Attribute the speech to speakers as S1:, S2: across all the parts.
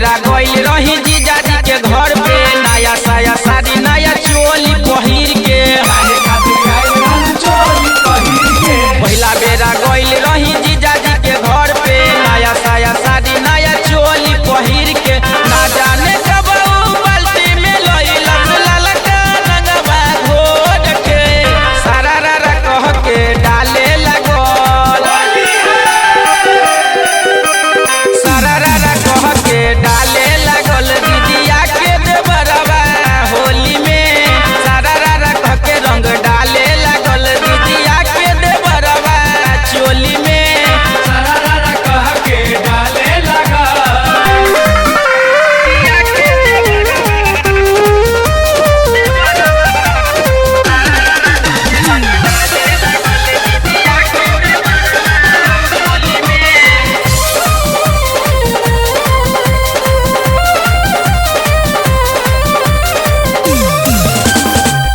S1: बेरा गइल रही जीजाजी के घर पे, नया साया साड़ी नया चोली पहिर के। पहला बेरा गइल रही जीजाजी के घर पे, नया साया साड़ी नया चोली पहिर के। ना जाने कब बाल्टी में लइलस ललका रंगवा घोर के, सारा रारा कह के डाले लगल, सारा रारा कह के डाले लगल दीदिया के देवरवा होली में। सारा रारा कह के रंग डाले लगल दीदिया के देवरवा चोली में।
S2: सारा रारा कह के डाले लगा।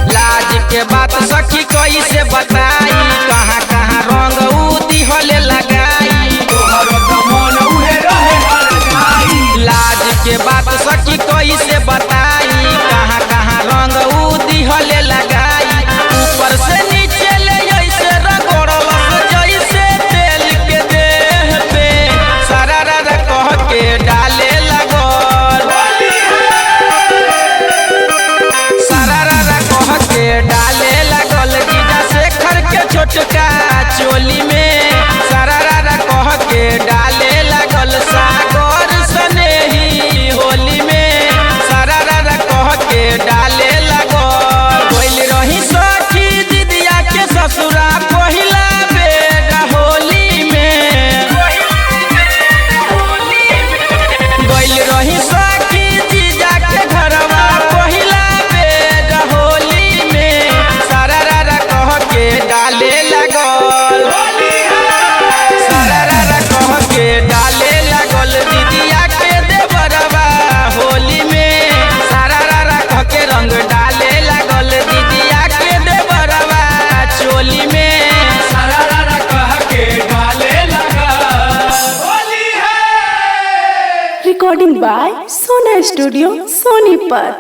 S1: लाज के बात सखी कैसे बताई, कहाँ कहाँ रंग उ दिहले लगाई।
S2: तोहर त मन उहे रहे हर गाई।
S1: लाज के बात सखी कैसे बताई, कहाँ कहाँ रंग उ दिहले लगाई। ऊपर से नीचे ले ऐसे रगड़लस जैसे तेल के देह पे, सारा रारा कह के डाले लगल, सारा रारा कह के डाले लगल जीजा शेखर के छोटका चोली में। सारा रारा कह के डाले लगल सागर सनेही होली में। सारा रारा कह के डाले लगल। गइल रही सखी दीदिया के ससुरा पहिला बेरा होली में। गइल रही सखी जीजा के घरवा पहिला बेरा होली में। सारा रारा कह के डाले लगल, सारा रारा कह के डाले लगल दीदिया के देवरवा होली में। सारा रारा कह के रंग डाले लगल दीदिया के देवरवा चोली में।
S2: सारा रारा कह के डाले लगा। होली है।
S3: Recording by Sona Studio, Sonipat.